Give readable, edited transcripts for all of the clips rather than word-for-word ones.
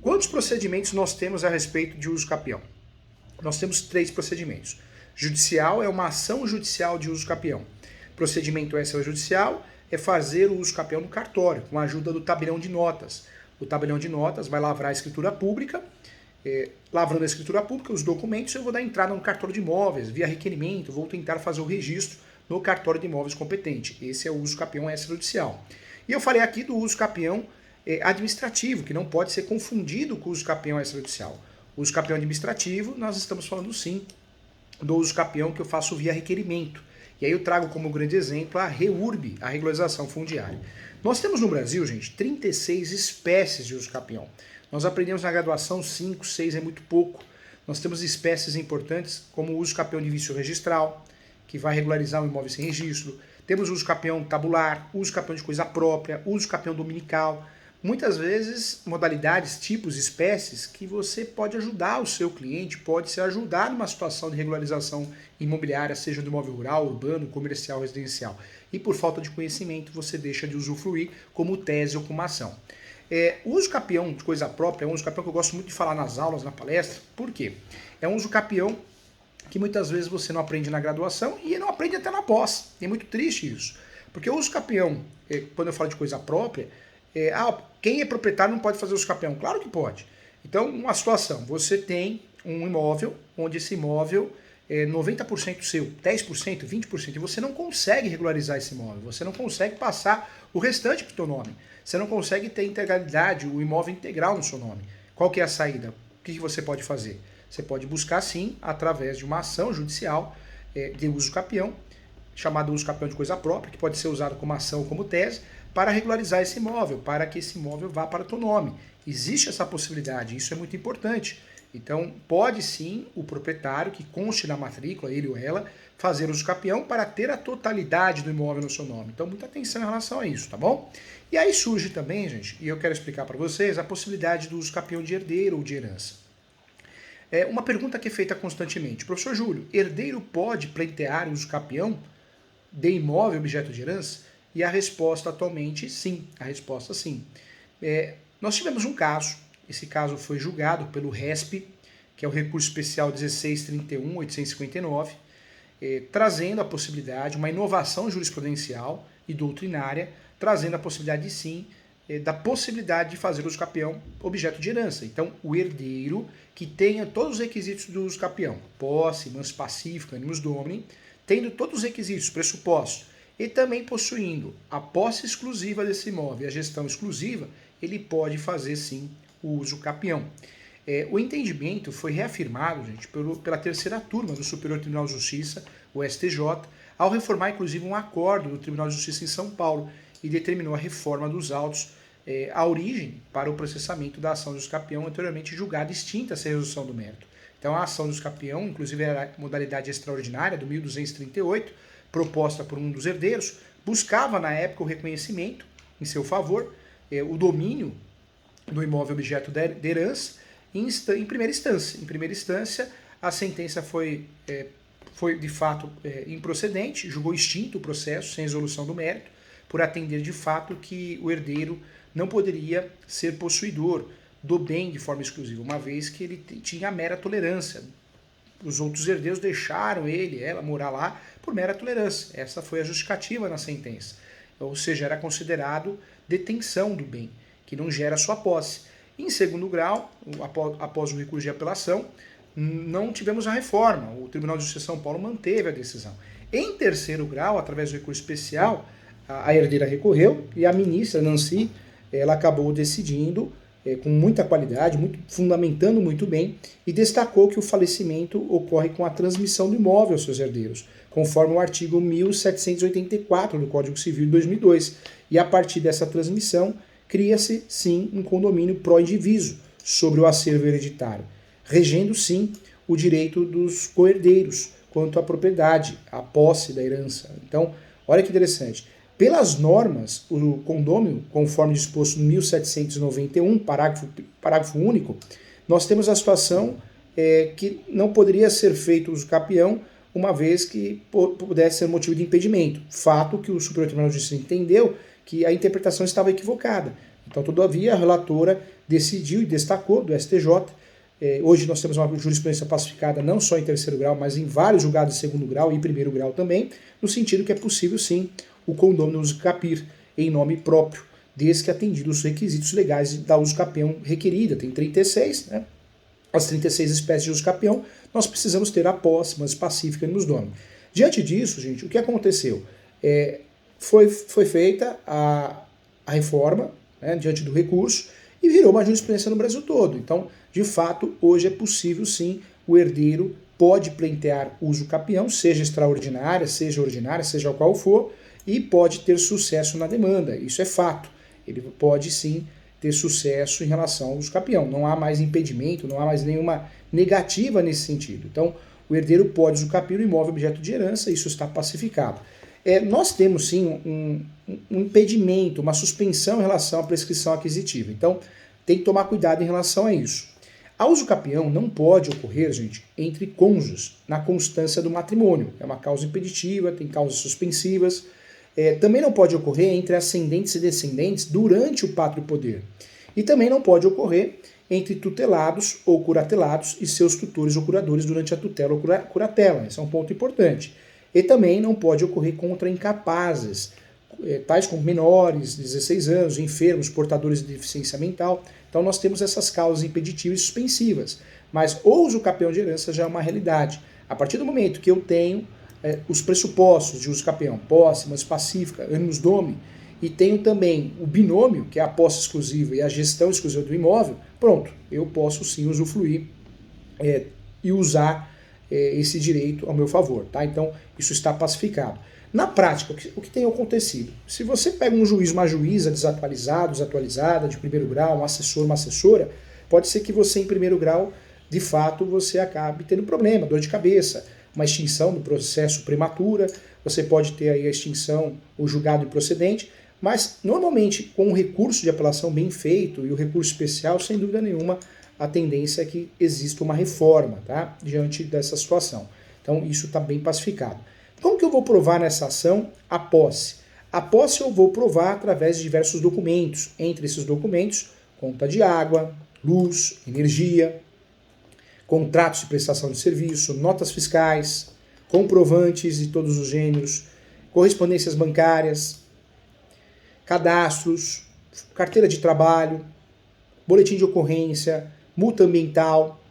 Quantos procedimentos nós temos a respeito de uso capião? Nós temos 3 procedimentos. Judicial é uma ação judicial de uso capião. Procedimento extrajudicial é fazer o uso capião no cartório, com a ajuda do tabelião de notas. O tabelião de notas vai lavrar a escritura pública. Lavrando a escritura pública, os documentos, eu vou dar entrada no cartório de imóveis, via requerimento, vou tentar fazer o registro no cartório de imóveis competente. Esse é o uso capião extrajudicial. E eu falei aqui do uso capião administrativo, que não pode ser confundido com o uso capião extrajudicial. O uso capião administrativo, nós estamos falando sim do uso capião que eu faço via requerimento. E aí eu trago como grande exemplo a REURB, a regularização fundiária. Nós temos no Brasil, gente, 36 espécies de uso capião. Nós aprendemos na graduação 5, 6 é muito pouco. Nós temos espécies importantes como o uso capião de vício registral, que vai regularizar um imóvel sem registro. Temos o uso capião tabular, uso capião de coisa própria, uso capião dominical. Muitas vezes, modalidades, tipos, espécies que você pode ajudar o seu cliente, pode se ajudar numa situação de regularização imobiliária, seja do imóvel rural, urbano, comercial, residencial. E por falta de conhecimento, você deixa de usufruir como tese ou como ação. O uso capião de coisa própria é um uso capião que eu gosto muito de falar nas aulas, na palestra. Por quê? É um uso capião que muitas vezes você não aprende na graduação e não aprende até na pós. É muito triste isso. Porque o uso capião, quando eu falo de coisa própria, quem é proprietário não pode fazer uso capião. Claro que pode. Então, uma situação, você tem um imóvel, onde esse imóvel é 90% seu, 10%, 20%, e você não consegue regularizar esse imóvel, você não consegue passar o restante para o teu nome. Você não consegue ter integralidade, o imóvel integral no seu nome. Qual que é a saída? O que você pode fazer? Você pode buscar, sim, através de uma ação judicial de uso capião, chamado uso capião de coisa própria, que pode ser usado como ação ou como tese, para regularizar esse imóvel, para que esse imóvel vá para o teu nome. Existe essa possibilidade, isso é muito importante. Então, pode sim o proprietário, que conste na matrícula, ele ou ela, fazer uso capião para ter a totalidade do imóvel no seu nome. Então, muita atenção em relação a isso, tá bom? E aí surge também, gente, e eu quero explicar para vocês, a possibilidade do uso capião de herdeiro ou de herança. Uma pergunta que é feita constantemente. Professor Júlio, herdeiro pode pleitear o uso capião de imóvel objeto de herança? E a resposta atualmente, sim. A resposta, sim. Nós tivemos um caso, esse caso foi julgado pelo RESP, que é o Recurso Especial 1631-859, trazendo a possibilidade, uma inovação jurisprudencial e doutrinária, trazendo a possibilidade, sim, da possibilidade de fazer uso capião objeto de herança. Então, o herdeiro que tenha todos os requisitos do uso capião, posse, manso pacífico, animus domini, tendo todos os requisitos, pressupostos, e também possuindo a posse exclusiva desse imóvel e a gestão exclusiva, ele pode fazer, sim, o uso capião. O entendimento foi reafirmado, gente, pela terceira turma do Superior Tribunal de Justiça, o STJ, ao reformar, inclusive, um acordo do Tribunal de Justiça em São Paulo e determinou a reforma dos autos, a origem para o processamento da ação de uso capião anteriormente julgada extinta essa resolução do mérito. Então, a ação de uso capião, inclusive era a modalidade extraordinária do 1238, proposta por um dos herdeiros, buscava na época o reconhecimento em seu favor, o domínio do imóvel objeto de herança em primeira instância. Em primeira instância, a sentença foi de fato improcedente, julgou extinto o processo sem resolução do mérito, por atender de fato que o herdeiro não poderia ser possuidor do bem de forma exclusiva, uma vez que ele tinha a mera tolerância. Os outros herdeiros deixaram ela morar lá por mera tolerância. Essa foi a justificativa na sentença. Ou seja, era considerado detenção do bem, que não gera sua posse. Em segundo grau, após o recurso de apelação, não tivemos a reforma. O Tribunal de Justiça de São Paulo manteve a decisão. Em terceiro grau, através do recurso especial, a herdeira recorreu e a ministra Nancy, ela acabou decidindo com muita qualidade, fundamentando muito bem, e destacou que o falecimento ocorre com a transmissão do imóvel aos seus herdeiros, conforme o artigo 1784 do Código Civil de 2002. E a partir dessa transmissão, cria-se, sim, um condomínio pró-indiviso sobre o acervo hereditário, regendo, sim, o direito dos co-herdeiros quanto à propriedade, à posse da herança. Então, olha que interessante. Pelas normas, o condômino, conforme disposto no 1791, parágrafo único, nós temos a situação que não poderia ser feito uso capião, uma vez que pudesse ser motivo de impedimento. Fato que o Superior Tribunal de Justiça entendeu que a interpretação estava equivocada. Então, todavia, a relatora decidiu e destacou do STJ. Hoje nós temos uma jurisprudência pacificada não só em terceiro grau, mas em vários julgados de segundo grau e primeiro grau também, no sentido que é possível sim o condômino uso capir em nome próprio, desde que atendidos os requisitos legais da uso capião requerida. Tem 36, né? As 36 espécies de uso capião, nós precisamos ter a posse, mas pacífica nos domínios. Diante disso, gente, o que aconteceu? Foi feita a reforma, né, diante do recurso, e virou uma jurisprudência no Brasil todo. Então, de fato, hoje é possível sim, o herdeiro pode pleitear uso capião, seja extraordinária, seja ordinária, seja qual for, e pode ter sucesso na demanda. Isso é fato. Ele pode sim ter sucesso em relação ao uso capião. Não há mais impedimento, não há mais nenhuma negativa nesse sentido. Então, o herdeiro pode usucapiar o imóvel objeto de herança, isso está pacificado. Nós temos sim um impedimento, uma suspensão em relação à prescrição aquisitiva. Então, tem que tomar cuidado em relação a isso. A usucapião não pode ocorrer, gente, entre cônjuges, na constância do matrimônio. É uma causa impeditiva, tem causas suspensivas. Também não pode ocorrer entre ascendentes e descendentes durante o pátrio poder. E também não pode ocorrer entre tutelados ou curatelados e seus tutores ou curadores durante a tutela ou curatela. Esse é um ponto importante. E também não pode ocorrer contra incapazes, tais como menores, 16 anos, enfermos, portadores de deficiência mental. Então nós temos essas causas impeditivas e suspensivas. Mas o usucapião de herança já é uma realidade. A partir do momento que eu tenho os pressupostos de usucapião, posse, mas pacífica, animus domi, e tenho também o binômio, que é a posse exclusiva e a gestão exclusiva do imóvel, pronto, eu posso sim usufruir e usar esse direito ao meu favor, tá? Então, isso está pacificado. Na prática, o que tem acontecido? Se você pega um juiz, uma juíza desatualizado, desatualizada, de primeiro grau, um assessor, uma assessora, pode ser que você, em primeiro grau, de fato, você acabe tendo problema, dor de cabeça, uma extinção do processo prematura, você pode ter aí a extinção, o julgado improcedente, mas, normalmente, com um recurso de apelação bem feito e o recurso especial, sem dúvida nenhuma, a tendência é que exista uma reforma, tá? Diante dessa situação. Então, isso está bem pacificado. Como que eu vou provar nessa ação a posse? A posse eu vou provar através de diversos documentos. Entre esses documentos, conta de água, luz, energia, contratos de prestação de serviço, notas fiscais, comprovantes de todos os gêneros, correspondências bancárias, cadastros, carteira de trabalho, boletim de ocorrência, multa ambiental,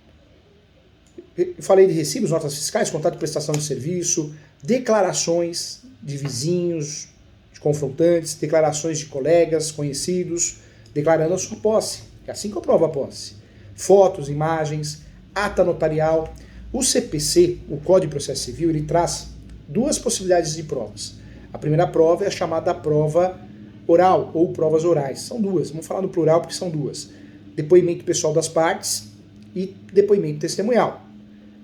falei de recibos, notas fiscais, contrato de prestação de serviço, declarações de vizinhos, de confrontantes, declarações de colegas, conhecidos, declarando a sua posse. É assim que eu provo a posse. Fotos, imagens, ata notarial. O CPC, o Código de Processo Civil, ele traz duas possibilidades de provas. A primeira prova é a chamada prova oral ou provas orais. São duas, vamos falar no plural porque são duas. Depoimento pessoal das partes e depoimento testemunhal.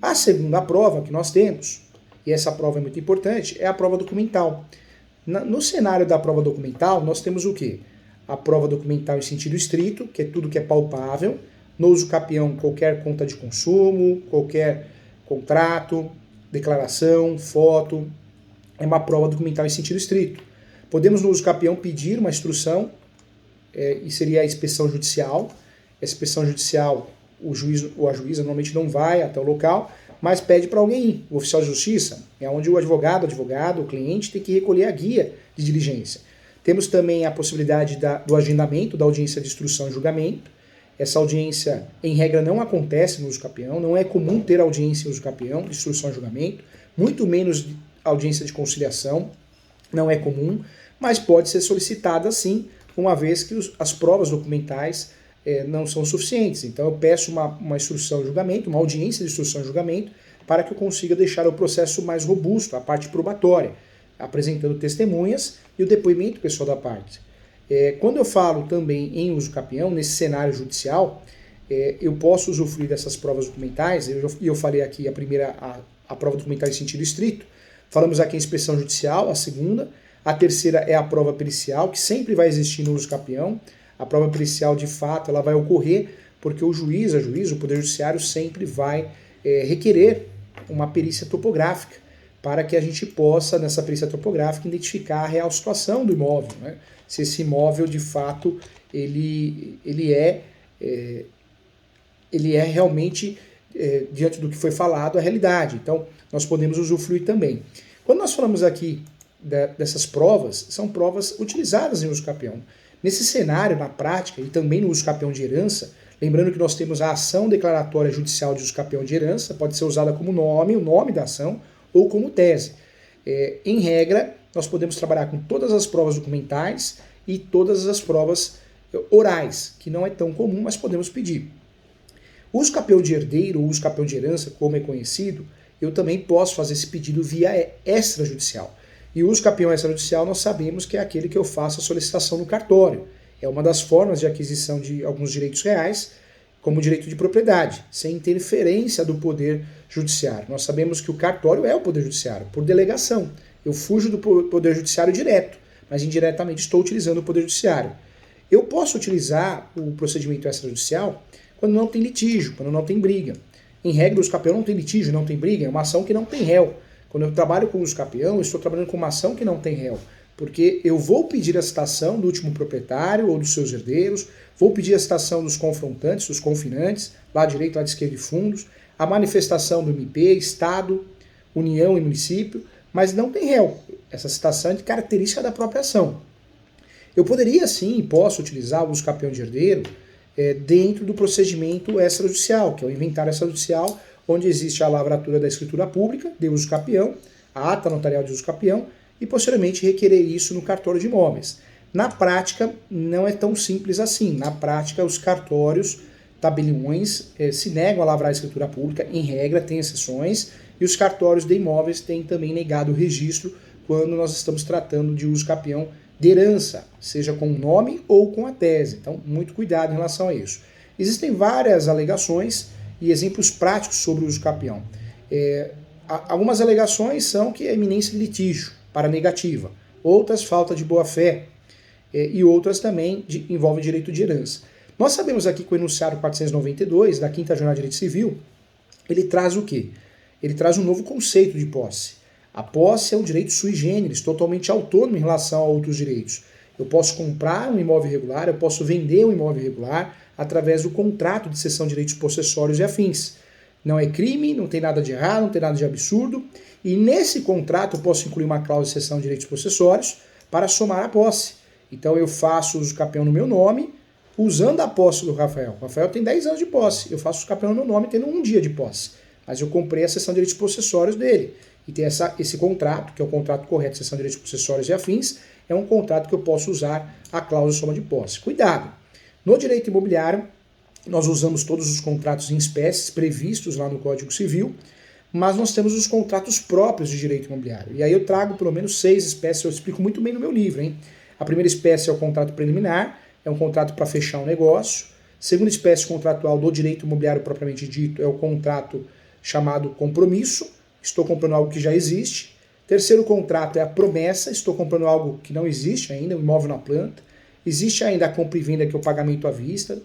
A segunda prova que nós temos, e essa prova é muito importante, é a prova documental. No cenário da prova documental, nós temos o quê? A prova documental em sentido estrito, que é tudo que é palpável. No usucapião, qualquer conta de consumo, qualquer contrato, declaração, foto. É uma prova documental em sentido estrito. Podemos no usucapião pedir uma instrução, e seria a inspeção judicial. A inspeção judicial, o juiz ou a juíza normalmente não vai até o local, mas pede para alguém ir. O oficial de justiça é onde o advogado, o cliente tem que recolher a guia de diligência. Temos também a possibilidade do agendamento da audiência de instrução e julgamento. Essa audiência, em regra, não acontece no usucapião, não é comum ter audiência em usucapião, de instrução e julgamento, muito menos audiência de conciliação, não é comum, mas pode ser solicitada sim, uma vez que as provas documentais não são suficientes. Então eu peço uma instrução e julgamento, uma audiência de instrução e julgamento, para que eu consiga deixar o processo mais robusto, a parte probatória, apresentando testemunhas e o depoimento pessoal da parte. Quando eu falo também em usucapião, nesse cenário judicial, eu posso usufruir dessas provas documentais, eu falei aqui a prova documental em sentido estrito, falamos aqui em inspeção judicial, a segunda, a terceira é a prova pericial, que sempre vai existir no usucapião. A prova pericial, de fato, ela vai ocorrer porque o juiz, o Poder Judiciário sempre vai requerer uma perícia topográfica para que a gente possa, nessa perícia topográfica, identificar a real situação do imóvel, né? Se esse imóvel, de fato, ele é ele é realmente, diante do que foi falado, a realidade. Então, nós podemos usufruir também. Quando nós falamos aqui dessas provas, são provas utilizadas em uso capião. Nesse cenário, na prática, e também no uso capião de herança, lembrando que nós temos a ação declaratória judicial de uso capião de herança, pode ser usada como nome, o nome da ação, ou como tese. Em regra, nós podemos trabalhar com todas as provas documentais e todas as provas orais, que não é tão comum, mas podemos pedir. O uso capião de herdeiro, ou uso capião de herança, como é conhecido, eu também posso fazer esse pedido via extrajudicial. E o uso capião extrajudicial nós sabemos que é aquele que eu faço a solicitação no cartório. É uma das formas de aquisição de alguns direitos reais, como o direito de propriedade, sem interferência do poder judiciário. Nós sabemos que o cartório é o poder judiciário, por delegação. Eu fujo do poder judiciário direto, mas indiretamente estou utilizando o poder judiciário. Eu posso utilizar o procedimento extrajudicial quando não tem litígio, quando não tem briga. Em regra, o uso capião não tem litígio, não tem briga, é uma ação que não tem réu. Quando eu trabalho com o uso capião, eu estou trabalhando com uma ação que não tem réu, porque eu vou pedir a citação do último proprietário ou dos seus herdeiros, vou pedir a citação dos confrontantes, dos confinantes, lado direito, lado esquerdo e fundos, a manifestação do MP, Estado, União e município, mas não tem réu. Essa citação é de característica da própria ação. Eu poderia sim, posso utilizar o uso capião de herdeiro dentro do procedimento extrajudicial, que é o inventário extrajudicial, onde existe a lavratura da escritura pública de uso capião, a ata notarial de uso capião, e posteriormente requerer isso no cartório de imóveis. Na prática, não é tão simples assim. Na prática, os cartórios, tabeliões, se negam a lavrar a escritura pública, em regra, tem exceções, e os cartórios de imóveis têm também negado o registro quando nós estamos tratando de uso capião de herança, seja com o nome ou com a tese. Então, muito cuidado em relação a isso. Existem várias alegações e exemplos práticos sobre o uso capião. Algumas alegações são que é iminência de litígio, para negativa. Outras, falta de boa-fé. E outras também envolvem direito de herança. Nós sabemos aqui que o enunciado 492, da 5ª Jornada de Direito Civil, ele traz o quê? Ele traz um novo conceito de posse. A posse é um direito sui generis, totalmente autônomo em relação a outros direitos. Eu posso comprar um imóvel irregular, eu posso vender um imóvel irregular através do contrato de cessão de direitos possessórios e afins. Não é crime, não tem nada de errado, não tem nada de absurdo. E nesse contrato eu posso incluir uma cláusula de cessão de direitos possessórios para somar a posse. Então eu faço uso capião no meu nome, usando a posse do Rafael. O Rafael tem 10 anos de posse, eu faço uso capião no meu nome tendo 1 dia de posse. Mas eu comprei a cessão de direitos possessórios dele. E tem esse contrato, que é o contrato correto de cessão de direitos possessórios e afins, é um contrato que eu posso usar a cláusula de soma de posse. Cuidado! No direito imobiliário, nós usamos todos os contratos em espécies previstos lá no Código Civil, mas nós temos os contratos próprios de direito imobiliário. E aí eu trago pelo menos 6 espécies, eu explico muito bem no meu livro, hein? A primeira espécie é o contrato preliminar, é um contrato para fechar um negócio. Segunda espécie contratual do direito imobiliário propriamente dito é o contrato chamado compromisso, estou comprando algo que já existe. Terceiro contrato é a promessa, estou comprando algo que não existe ainda, um imóvel na planta. Existe ainda a compra e venda, que é o pagamento à vista.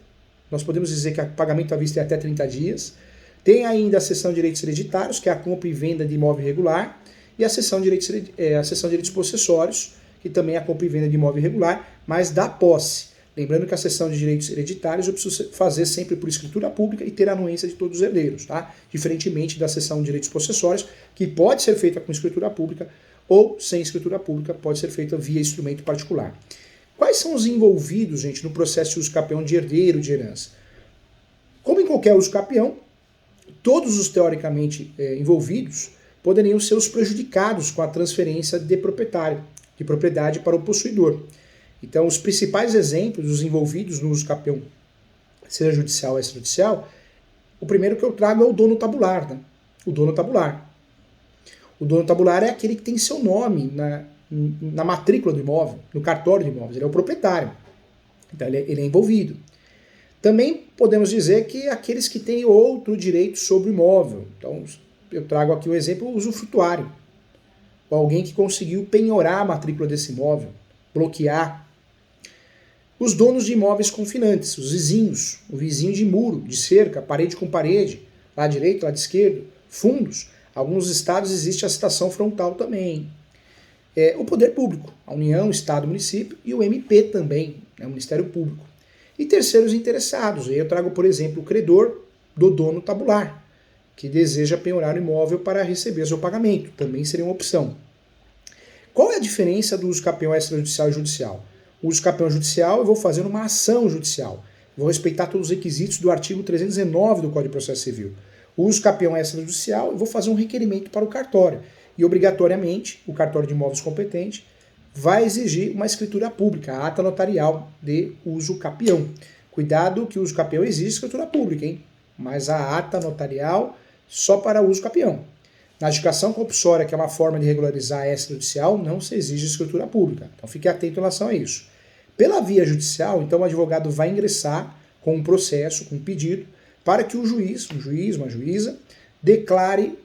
Nós podemos dizer que o pagamento à vista é até 30 dias. Tem ainda a cessão de direitos hereditários, que é a compra e venda de imóvel irregular. E a cessão de direitos possessórios, que também é a compra e venda de imóvel irregular, mas da posse. Lembrando que a cessão de direitos hereditários eu preciso fazer sempre por escritura pública e ter a anuência de todos os herdeiros, tá? Diferentemente da cessão de direitos possessórios, que pode ser feita com escritura pública ou sem escritura pública, pode ser feita via instrumento particular. Quais são os envolvidos, gente, no processo de uso capião de herdeiro de herança? Como em qualquer uso capião, todos os teoricamente envolvidos poderiam ser os prejudicados com a transferência de proprietário, de propriedade para o possuidor. Então, os principais exemplos dos envolvidos no uso capião, seja judicial ou extrajudicial, o primeiro que eu trago é o dono tabular. Né? O dono tabular. O dono tabular é aquele que tem seu nome na matrícula do imóvel, no cartório de imóveis. Ele é o proprietário. Então, ele é envolvido. Também podemos dizer que aqueles que têm outro direito sobre o imóvel. Então, eu trago aqui o exemplo usufrutuário. Ou alguém que conseguiu penhorar a matrícula desse imóvel, bloquear. Os donos de imóveis confinantes, os vizinhos, o vizinho de muro, de cerca, parede com parede, lado direito, lado esquerdo, fundos. Alguns estados existe a citação frontal também. O poder público, a União, Estado, Município e o MP também, o Ministério Público. E terceiros interessados. Aí eu trago, por exemplo, o credor do dono tabular, que deseja penhorar o imóvel para receber seu pagamento. Também seria uma opção. Qual é a diferença do uso capião extrajudicial e judicial? O uso capião judicial eu vou fazer uma ação judicial. Vou respeitar todos os requisitos do artigo 319 do Código de Processo Civil. O uso capião extrajudicial eu vou fazer um requerimento para o cartório. E obrigatoriamente o cartório de imóveis competente vai exigir uma escritura pública, a ata notarial de uso capião. Cuidado que o uso capião exige escritura pública, hein? Mas a ata notarial só para uso capião. Na adjudicação compulsória, que é uma forma de regularizar a extrajudicial, não se exige escritura pública. Então fique atento em relação a isso. Pela via judicial, então o advogado vai ingressar com um processo, com um pedido, para que o juiz, uma juíza, declare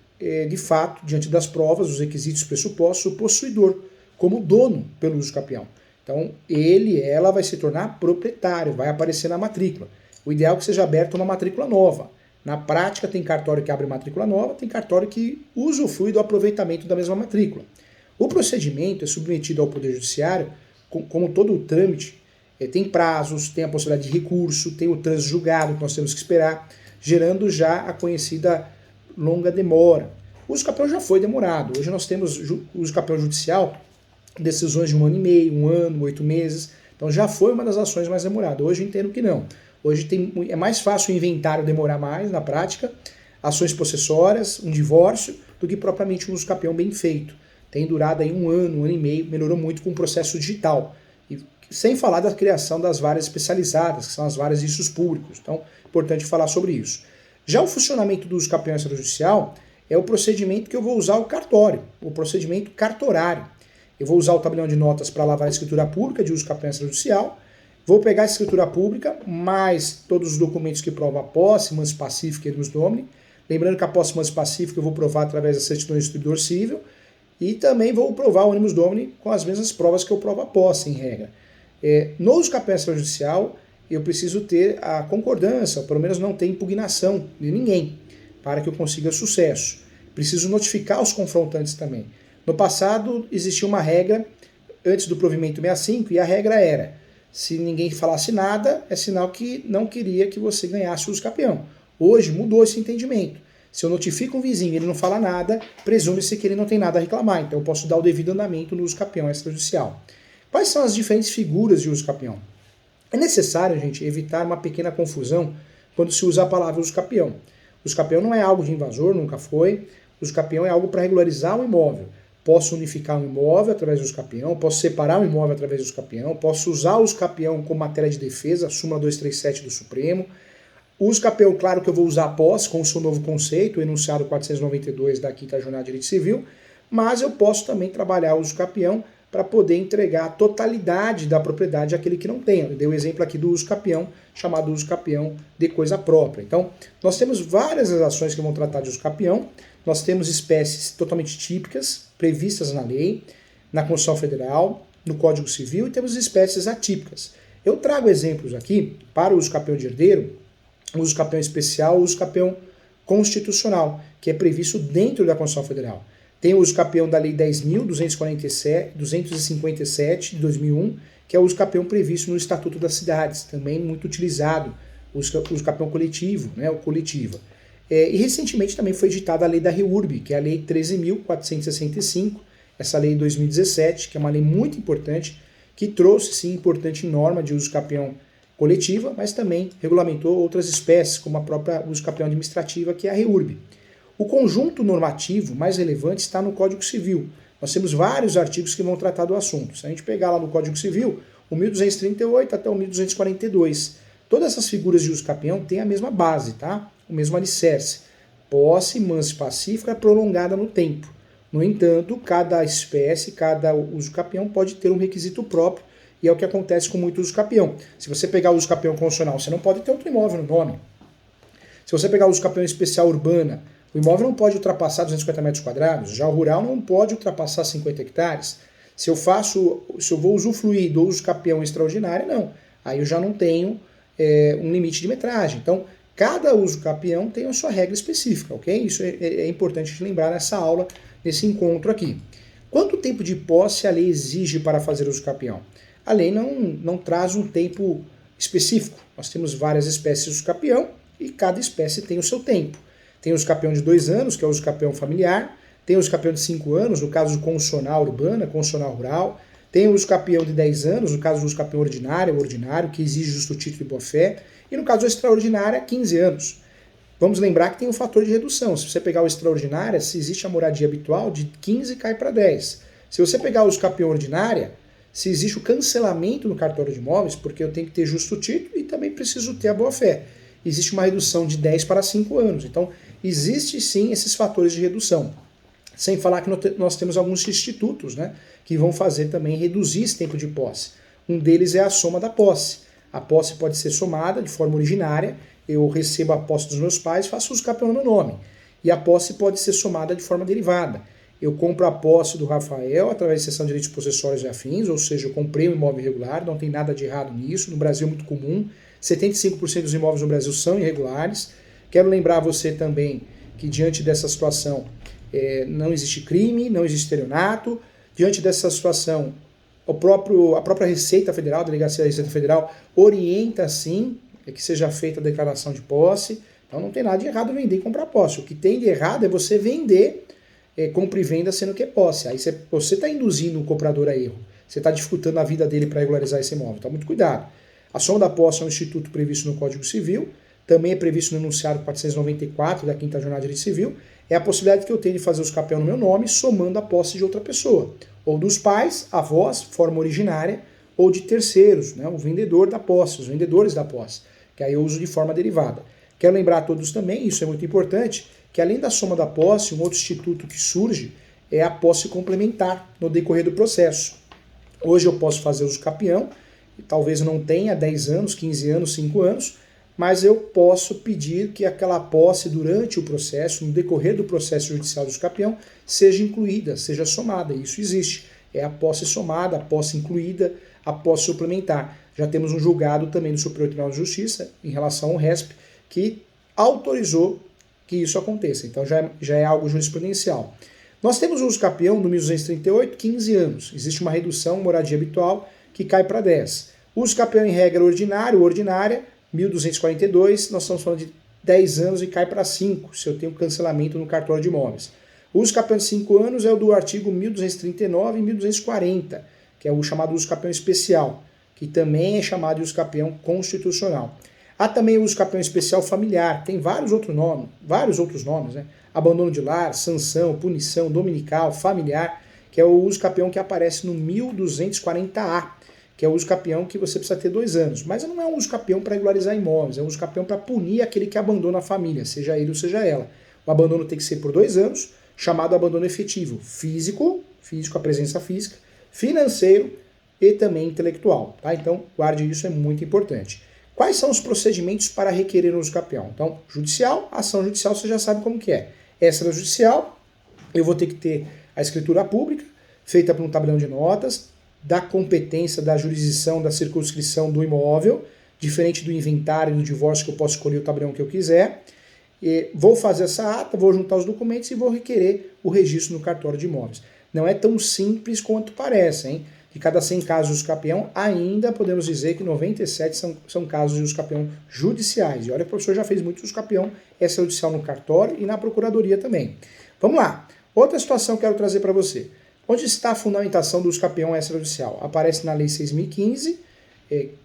de fato, diante das provas, os requisitos pressupostos, o possuidor, como dono pelo uso capião. Então ela vai se tornar proprietário, vai aparecer na matrícula. O ideal é que seja aberta uma matrícula nova. Na prática, tem cartório que abre matrícula nova, tem cartório que usufrui do aproveitamento da mesma matrícula. O procedimento é submetido ao Poder Judiciário, como todo o trâmite, tem prazos, tem a possibilidade de recurso, tem o trânsito julgado que nós temos que esperar, gerando já a conhecida longa demora. O uso capião já foi demorado. Hoje nós temos o uso capião judicial, decisões de 1 ano e meio, 1 ano, 8 meses. Então já foi uma das ações mais demoradas. Hoje eu entendo que não. Hoje é mais fácil o inventário demorar mais, na prática, ações possessórias, um divórcio, do que propriamente um uso capião bem feito. Tem durado aí 1 ano, 1 ano e meio, melhorou muito com o processo digital. E sem falar da criação das varas especializadas, que são as varas de riscos públicos. Então, é importante falar sobre isso. Já o funcionamento do uso capião extrajudicial é o procedimento que eu vou usar o cartório, o procedimento cartorário. Eu vou usar o tabelião de notas para lavar a escritura pública de uso capião extrajudicial, vou pegar a escritura pública, mais todos os documentos que provam a posse, manso pacífico e emus domini. Lembrando que a posse manso pacífica eu vou provar através da certidão do instruidor civil, e também vou provar o animus domini com as mesmas provas que eu provo a posse, em regra. No uso capião extrajudicial, eu preciso ter a concordância, ou pelo menos não ter impugnação de ninguém, para que eu consiga sucesso. Preciso notificar os confrontantes também. No passado, existia uma regra, antes do provimento 65, e a regra era, se ninguém falasse nada, é sinal que não queria que você ganhasse o uso capião. Hoje mudou esse entendimento. Se eu notifico um vizinho e ele não fala nada, presume-se que ele não tem nada a reclamar, então eu posso dar o devido andamento no uso capião extrajudicial. Quais são as diferentes figuras de uso capião? É necessário, gente, evitar uma pequena confusão quando se usa a palavra uso capião. Uso capião não é algo de invasor, nunca foi. Uso capião é algo para regularizar o imóvel. Posso unificar um imóvel através do uso capião, posso separar um imóvel através do uso capião, posso usar o uso capião como matéria de defesa, súmula 237 do Supremo. O uso capião, claro que eu vou usar a posse com o seu novo conceito, o enunciado 492 da 5ª Jornada de Direito Civil, mas eu posso também trabalhar o uso capião para poder entregar a totalidade da propriedade àquele que não tem. Eu dei o exemplo aqui do uso capião, chamado uso capião de coisa própria. Então, nós temos várias ações que vão tratar de uso capião, nós temos espécies totalmente típicas, previstas na lei, na Constituição Federal, no Código Civil, e temos espécies atípicas. Eu trago exemplos aqui para o uso capião de herdeiro, o uso capião especial, o uso capião constitucional, que é previsto dentro da Constituição Federal. Tem o uso capião da Lei 10.257 de 2001, que é o uso capião previsto no Estatuto das Cidades, também muito utilizado, o uso capião coletivo, né, o coletiva. E recentemente também foi editada a Lei da REURB, que é a Lei 13.465, essa lei de 2017, que é uma lei muito importante, que trouxe, sim, importante norma de uso capião coletiva, mas também regulamentou outras espécies, como a própria uso capião administrativa, que é a REURB. O conjunto normativo mais relevante está no Código Civil. Nós temos vários artigos que vão tratar do assunto. Se a gente pegar lá no Código Civil, o 1238 até o 1242, todas essas figuras de uso capião têm a mesma base, tá? O mesmo alicerce. Posse, mansa e pacífica prolongada no tempo. No entanto, cada espécie, cada uso capião pode ter um requisito próprio, e é o que acontece com muito uso capião. Se você pegar o uso capião constitucional, você não pode ter outro imóvel no nome. Se você pegar o uso capião especial urbana, o imóvel não pode ultrapassar 250 metros quadrados, já o rural não pode ultrapassar 50 hectares. Se eu vou usufruir do uso capião extraordinário, não. Aí eu já não tenho um limite de metragem. Então, cada uso capião tem a sua regra específica, ok? Isso é importante lembrar nessa aula, nesse encontro aqui. Quanto tempo de posse a lei exige para fazer uso capião? A lei não traz um tempo específico. Nós temos várias espécies de usucapião e cada espécie tem o seu tempo. Tem o usucapião de 2 anos, que é o usucapião familiar, tem o usucapião de 5 anos, no caso do condicional urbana, condicional rural, tem o usucapião de 10 anos, no caso do usucapião ordinário, que exige justo título e boa-fé, e no caso do extraordinária, 15 anos. Vamos lembrar que tem um fator de redução. Se você pegar o extraordinária, se existe a moradia habitual, de 15 cai para 10. Se você pegar o usucapião ordinária, se existe o cancelamento no cartório de imóveis, porque eu tenho que ter justo título e também preciso ter a boa-fé, existe uma redução de 10 para 5 anos. Então, existe sim esses fatores de redução. Sem falar que nós temos alguns institutos, né, que vão fazer também reduzir esse tempo de posse. Um deles é a soma da posse. A posse pode ser somada de forma originária, eu recebo a posse dos meus pais, faço usucapião no meu nome. E a posse pode ser somada de forma derivada. Eu compro a posse do Rafael através de cessão de direitos possessórios e afins, ou seja, eu comprei um imóvel irregular, não tem nada de errado nisso, no Brasil é muito comum, 75% dos imóveis no Brasil são irregulares. Quero lembrar você também que diante dessa situação não existe crime, não existe estelionato. Diante dessa situação, a própria Receita Federal, a Delegacia da Receita Federal, orienta sim que seja feita a declaração de posse. Então não tem nada de errado vender e comprar posse. O que tem de errado é você vender compra e venda sendo que é posse. Aí você está induzindo o comprador a erro. Você está dificultando a vida dele para regularizar esse imóvel. Então muito cuidado. A soma da posse é um instituto previsto no Código Civil, também é previsto no enunciado 494 da 5ª Jornada de Direito Civil. É a possibilidade que eu tenho de fazer o usucapião no meu nome, somando a posse de outra pessoa. Ou dos pais, avós, forma originária, ou de terceiros, né, o vendedor da posse, os vendedores da posse, que aí eu uso de forma derivada. Quero lembrar a todos também, isso é muito importante, que além da soma da posse, um outro instituto que surge é a posse complementar no decorrer do processo. Hoje eu posso fazer usucapião, e talvez eu não tenha 10 anos, 15 anos, 5 anos, mas eu posso pedir que aquela posse durante o processo, no decorrer do processo judicial do usucapião, seja incluída, seja somada. Isso existe. É a posse somada, a posse incluída, a posse suplementar. Já temos um julgado também do Superior Tribunal de Justiça em relação ao RESP que autorizou que isso aconteça. Então já é algo jurisprudencial. Nós temos o usucapião do 1238, 15 anos. Existe uma redução moradia habitual que cai para 10. O usucapião em regra ordinária, 1242, nós estamos falando de 10 anos e cai para 5, se eu tenho cancelamento no cartório de imóveis. O usucapião de 5 anos é o do artigo 1239 e 1240, que é o chamado usucapião especial, que também é chamado de usucapião constitucional. Há também o usucapião especial familiar, tem vários outros nomes, né? Abandono de lar, sanção, punição, dominical, familiar, que é o usucapião que aparece no 1240A, que é o usucapião que você precisa ter 2 anos. Mas não é um usucapião para regularizar imóveis, é um usucapião para punir aquele que abandona a família, seja ele ou seja ela. O abandono tem que ser por 2 anos, chamado abandono efetivo, físico, a presença física, financeiro e também intelectual. Tá? Então, guarde isso, é muito importante. Quais são os procedimentos para requerer um usucapião? Então, judicial, ação judicial, você já sabe como que é. Extrajudicial, eu vou ter que ter a escritura pública, feita por um tabelião de notas, da competência, da jurisdição, da circunscrição do imóvel, diferente do inventário e do divórcio, que eu posso escolher o tabelião que eu quiser. E vou fazer essa ata, vou juntar os documentos e vou requerer o registro no cartório de imóveis. Não é tão simples quanto parece, hein? De cada 100 casos de usucapião, ainda podemos dizer que 97 são casos de usucapião judiciais. E olha que o professor já fez muito usucapião extrajudicial no cartório e na procuradoria também. Vamos lá. Outra situação que eu quero trazer para você. Onde está a fundamentação do usucapião extrajudicial? Aparece na Lei 6.015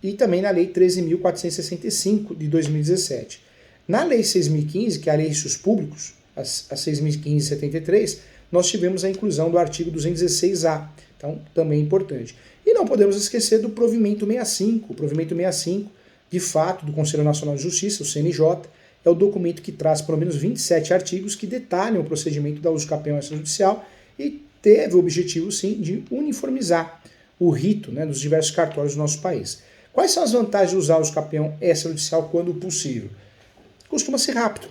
e também na Lei 13.465 de 2017. Na Lei 6.015, que é a Lei de Registros Públicos, a 6.015/73, nós tivemos a inclusão do artigo 216A. Então, também é importante. E não podemos esquecer do provimento 65. O provimento 65, de fato, do Conselho Nacional de Justiça, o CNJ, é o documento que traz pelo menos 27 artigos que detalham o procedimento da usucapião extrajudicial e teve o objetivo, sim, de uniformizar o rito, né, dos diversos cartórios do nosso país. Quais são as vantagens de usar o usucapião extrajudicial quando possível? Costuma ser rápido.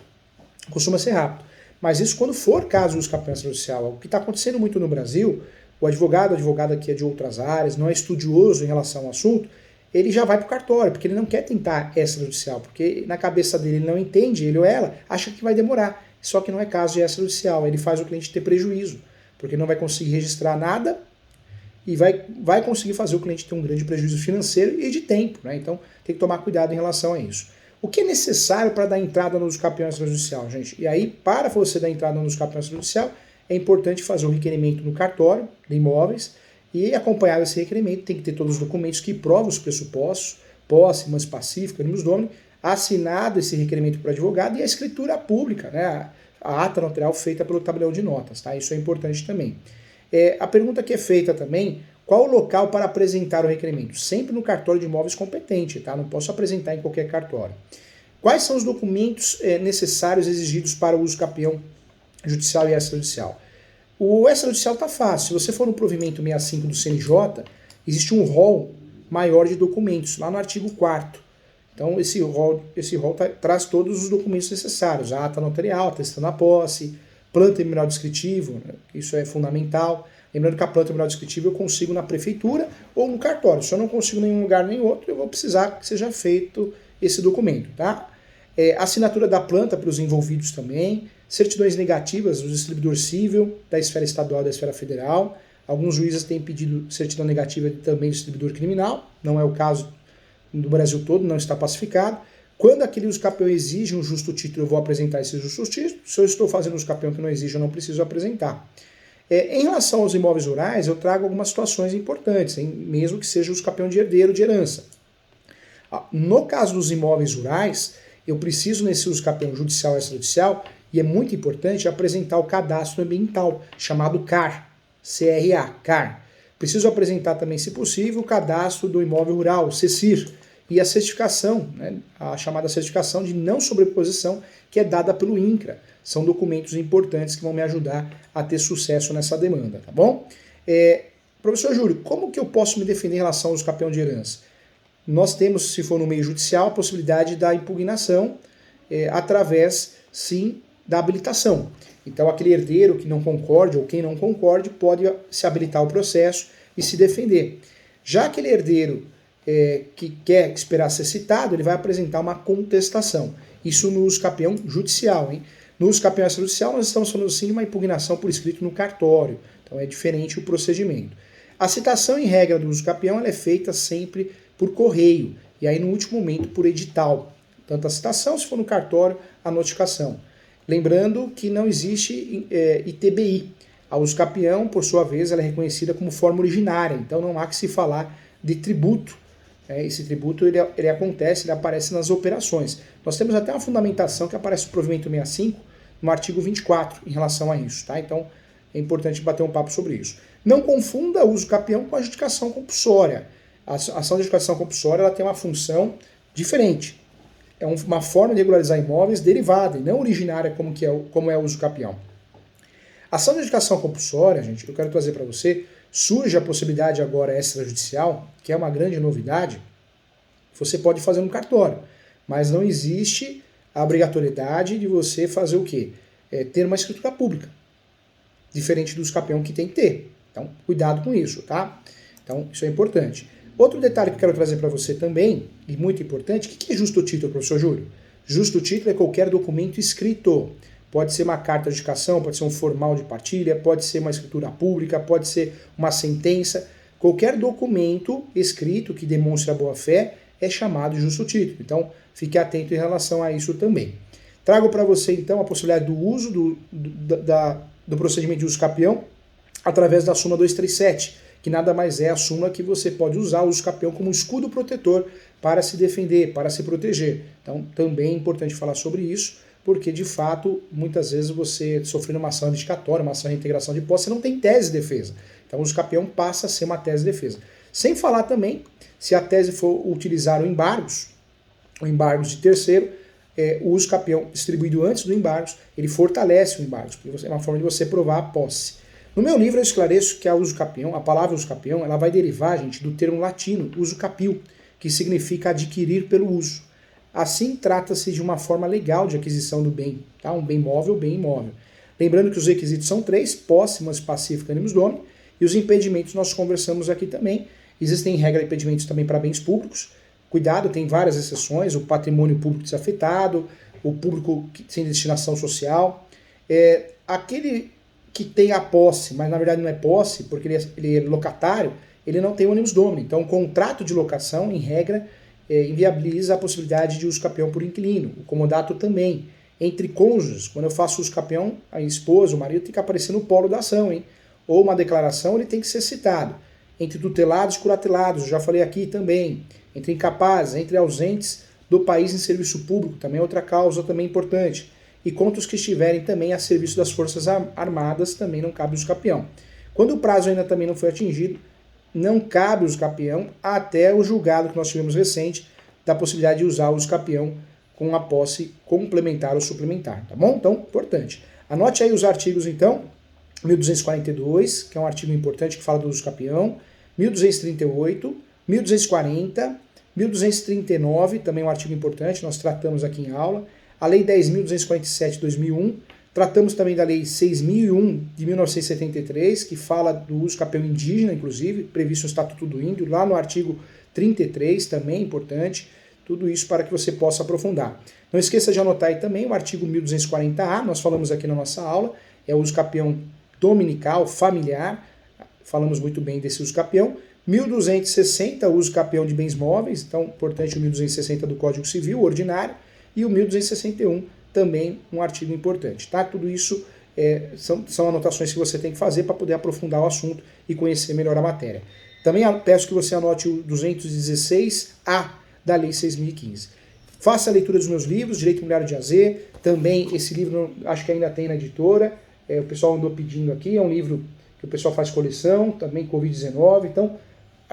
Mas isso quando for caso do usucapião extrajudicial. O que está acontecendo muito no Brasil, o advogado, a advogada que é de outras áreas, não é estudioso em relação ao assunto, ele já vai para o cartório, porque ele não quer tentar extrajudicial, porque na cabeça dele ele não entende, ele ou ela acha que vai demorar. Só que não é caso de extrajudicial, ele faz o cliente ter prejuízo, porque não vai conseguir registrar nada e vai conseguir fazer o cliente ter um grande prejuízo financeiro e de tempo, né? Então tem que tomar cuidado em relação a isso. O que é necessário para dar entrada no uso capião extrajudicial, gente? E aí, para você dar entrada no uso capião extrajudicial, é importante fazer o requerimento no cartório de imóveis e acompanhado esse requerimento tem que ter todos os documentos que provam os pressupostos, posse, mas pacífica, animus domini, assinado esse requerimento por advogado e a escritura pública, né? A ata notarial feita pelo tabelião de notas, tá? Isso é importante também. A pergunta que é feita também, qual o local para apresentar o requerimento? Sempre no cartório de imóveis competente, tá? Não posso apresentar em qualquer cartório. Quais são os documentos necessários exigidos para o uso capião judicial e extrajudicial? O extrajudicial tá fácil. Se você for no provimento 65 do CNJ, existe um rol maior de documentos, lá no artigo 4º. Então esse rol traz todos os documentos necessários, a ata notarial, atestando a posse, planta e memorial descritivo, né? Isso é fundamental. Lembrando que a planta e memorial descritivo eu consigo na prefeitura ou no cartório. Se eu não consigo em nenhum lugar nem outro, eu vou precisar que seja feito esse documento, tá? Assinatura da planta para os envolvidos também, certidões negativas do distribuidor civil, da esfera estadual e da esfera federal. Alguns juízes têm pedido certidão negativa também do distribuidor criminal, não é o caso do Brasil todo, não está pacificado. Quando aquele uso capião exige um justo título, eu vou apresentar esse justo título. Se eu estou fazendo uso capião que não exige, eu não preciso apresentar. Em relação aos imóveis rurais, eu trago algumas situações importantes, hein? Mesmo que seja uso capião de herdeiro de herança. No caso dos imóveis rurais, eu preciso nesse uso capião judicial e extrajudicial, e é muito importante apresentar o cadastro ambiental, chamado CAR, CRA. Preciso apresentar também, se possível, o cadastro do imóvel rural, CECIR, e a certificação, né, a chamada certificação de não sobreposição, que é dada pelo INCRA. São documentos importantes que vão me ajudar a ter sucesso nessa demanda, tá bom? Professor Júlio, como que eu posso me defender em relação ao uso capião de herança? Nós temos, se for no meio judicial, a possibilidade da impugnação através, sim, da habilitação. Então, aquele herdeiro que não concorde ou quem não concorde pode se habilitar ao processo e se defender. Já aquele herdeiro que quer esperar ser citado, ele vai apresentar uma contestação. Isso no uso capião judicial, hein? No uso capião extrajudicial, nós estamos falando sim de uma impugnação por escrito no cartório. Então, é diferente o procedimento. A citação em regra do uso capião ela é feita sempre por correio, e aí no último momento por edital. Tanto a citação, se for no cartório, a notificação. Lembrando que não existe ITBI. A uso capião, por sua vez, ela é reconhecida como forma originária, então não há que se falar de tributo. Esse tributo ele acontece, ele aparece nas operações. Nós temos até uma fundamentação que aparece no provimento 65, no artigo 24, em relação a isso, tá? Então é importante bater um papo sobre isso. Não confunda o uso capião com a adjudicação compulsória. A ação de adjudicação compulsória ela tem uma função diferente. É uma forma de regularizar imóveis derivada e não originária como é o uso capião. A ação de adjudicação compulsória, gente, eu quero trazer para você, surge a possibilidade agora extrajudicial, que é uma grande novidade, você pode fazer no cartório, mas não existe a obrigatoriedade de você fazer o quê? Ter uma escritura pública, diferente do uso capião que tem que ter. Então, cuidado com isso, tá? Então, isso é importante. Outro detalhe que eu quero trazer para você também, e muito importante, o que é justo título, professor Júlio? Justo título é qualquer documento escrito. Pode ser uma carta de adjudicação, pode ser um formal de partilha, pode ser uma escritura pública, pode ser uma sentença. Qualquer documento escrito que demonstre a boa-fé é chamado de justo título. Então, fique atento em relação a isso também. Trago para você, então, a possibilidade do uso do procedimento de uso capião através da súmula 237, que nada mais é a súmula que você pode usar o uso capião como escudo protetor para se defender, para se proteger. Então, também é importante falar sobre isso, porque, de fato, muitas vezes você sofrendo uma ação indicatória, uma ação de reintegração de posse, você não tem tese de defesa. Então, o uso capião passa a ser uma tese de defesa. Sem falar também, se a tese for utilizar o embargos de terceiro, o uso capião distribuído antes do embargos, ele fortalece o embargos, porque é uma forma de você provar a posse. No meu livro eu esclareço que a palavra uso capião, ela vai derivar, gente, do termo latino, uso capio, que significa adquirir pelo uso. Assim, trata-se de uma forma legal de aquisição do bem, tá? Um bem móvel, bem imóvel. Lembrando que os requisitos são 3, posse, mas pacífica, animus domini, e os impedimentos nós conversamos aqui também. Existem, em regra, impedimentos também para bens públicos. Cuidado, tem várias exceções, o patrimônio público desafetado, o público sem destinação social. Aquele que tem a posse, mas na verdade não é posse, porque ele é locatário, ele não tem o animus domini. Então o contrato de locação, em regra, inviabiliza a possibilidade de uso capião por inquilino. O comodato também. Entre cônjuges, quando eu faço uso capião, a esposa, o marido tem que aparecer no polo da ação, hein? Ou uma declaração, ele tem que ser citado. Entre tutelados e curatelados, já falei aqui também. Entre incapazes, entre ausentes do país em serviço público, também é outra causa também importante. E contra os que estiverem também a serviço das Forças Armadas, também não cabe uso capião. Quando o prazo ainda também não foi atingido, não cabe uso capião até o julgado que nós tivemos recente da possibilidade de usar o uso capião com a posse complementar ou suplementar, tá bom? Então, importante. Anote aí os artigos, então, 1242, que é um artigo importante que fala do uso capião, 1238, 1240, 1239, também um artigo importante, nós tratamos aqui em aula, a Lei 10.247 de 2001, tratamos também da Lei 6.001 de 1973, que fala do uso capião indígena, inclusive, previsto no Estatuto do Índio, lá no artigo 33, também importante, tudo isso para que você possa aprofundar. Não esqueça de anotar aí também o artigo 1240A, nós falamos aqui na nossa aula, é o uso capião dominical, familiar, falamos muito bem desse uso capião. 1260, uso capião de bens móveis, então, importante o 1260 do Código Civil, ordinário, e o 1261, também um artigo importante, tá? Tudo isso são anotações que você tem que fazer para poder aprofundar o assunto e conhecer melhor a matéria. Também peço que você anote o 216A da Lei 6.015. Faça a leitura dos meus livros, Direito Imobiliário de AZ, também esse livro acho que ainda tem na editora, o pessoal andou pedindo aqui, é um livro que o pessoal faz coleção, também Covid-19, então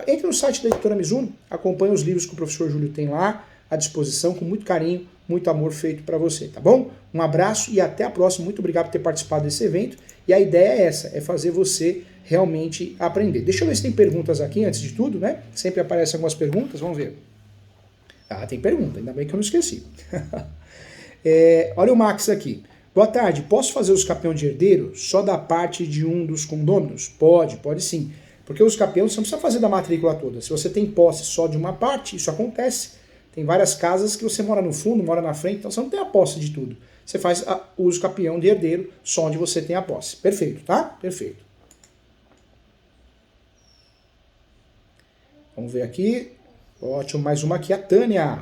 entre no site da editora Mizuno, acompanhe os livros que o professor Júlio tem lá à disposição, com muito carinho, muito amor feito para você, tá bom? Um abraço e até a próxima, muito obrigado por ter participado desse evento, e a ideia é essa, é fazer você realmente aprender. Deixa eu ver se tem perguntas aqui, antes de tudo, né? Sempre aparecem algumas perguntas, vamos ver. Ah, tem pergunta, ainda bem que eu não esqueci. Olha o Max aqui. Boa tarde, posso fazer os capião de herdeiro só da parte de um dos condôminos? Pode sim. Porque os capiões você não precisa fazer da matrícula toda. Se você tem posse só de uma parte, isso acontece. Tem várias casas que você mora no fundo, mora na frente, então você não tem a posse de tudo. Você faz o uso capião de herdeiro só onde você tem a posse. Perfeito, tá? Perfeito. Vamos ver aqui. Ótimo, mais uma aqui, a Tânia.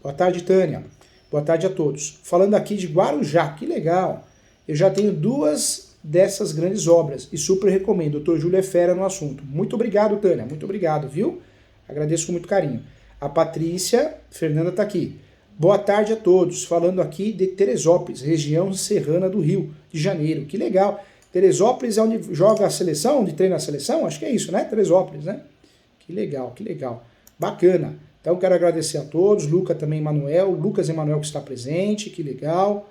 Boa tarde, Tânia. Boa tarde a todos. Falando aqui de Guarujá, que legal. Eu já tenho 2 dessas grandes obras e super recomendo. O Dr. Júlio é fera no assunto. Muito obrigado, Tânia. Muito obrigado, viu? Agradeço com muito carinho. A Patrícia Fernanda está aqui. Boa tarde a todos. Falando aqui de Teresópolis, região serrana do Rio de Janeiro. Que legal. Teresópolis é onde joga a seleção, onde treina a seleção? Acho que é isso, né? Teresópolis, né? Que legal, que legal. Bacana. Então quero agradecer a todos, Lucas Emanuel que está presente, que legal.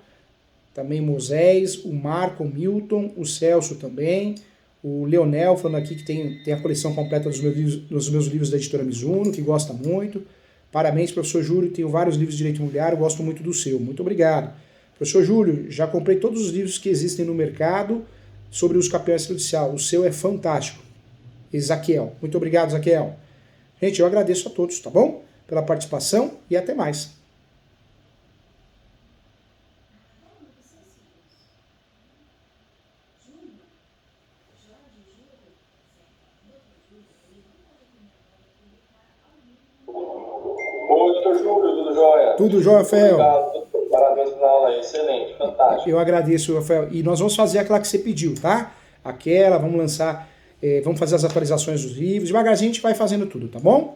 Também Moisés, o Marco, o Milton, o Celso também, o Leonel falando aqui que tem a coleção completa dos meus livros da editora Mizuno, que gosta muito. Parabéns, professor Júlio, tenho vários livros de direito imobiliário, gosto muito do seu. Muito obrigado. Professor Júlio, já comprei todos os livros que existem no mercado sobre os capiões judicial. O seu é fantástico. Ezaquiel. Muito obrigado, Ezaquiel. Gente, eu agradeço a todos, tá bom? Pela participação e até mais. Oi, doutor Júlio, tudo jóia? Tudo jóia, Rafael. Obrigado, parabéns pela aula aí, excelente, fantástico. Eu agradeço, Rafael. E nós vamos fazer aquela que você pediu, tá? Vamos lançar, vamos fazer as atualizações dos livros. Devagarzinho a gente vai fazendo tudo, tá bom?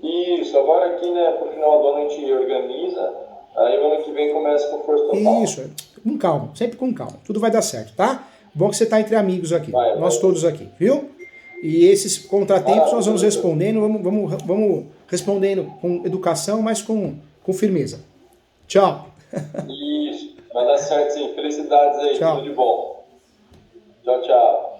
Isso, agora aqui, né, pro final do ano a gente organiza, aí o ano que vem começa com força total. Isso, com calma, sempre com calma. Tudo vai dar certo, tá? Bom que você tá entre amigos aqui, nós todos aqui, viu? E esses contratempos nós vamos respondendo, vamos respondendo com educação, mas com firmeza. Tchau. Isso, vai dar certo sim. Felicidades aí, tchau. Tudo de bom. Tchau, tchau.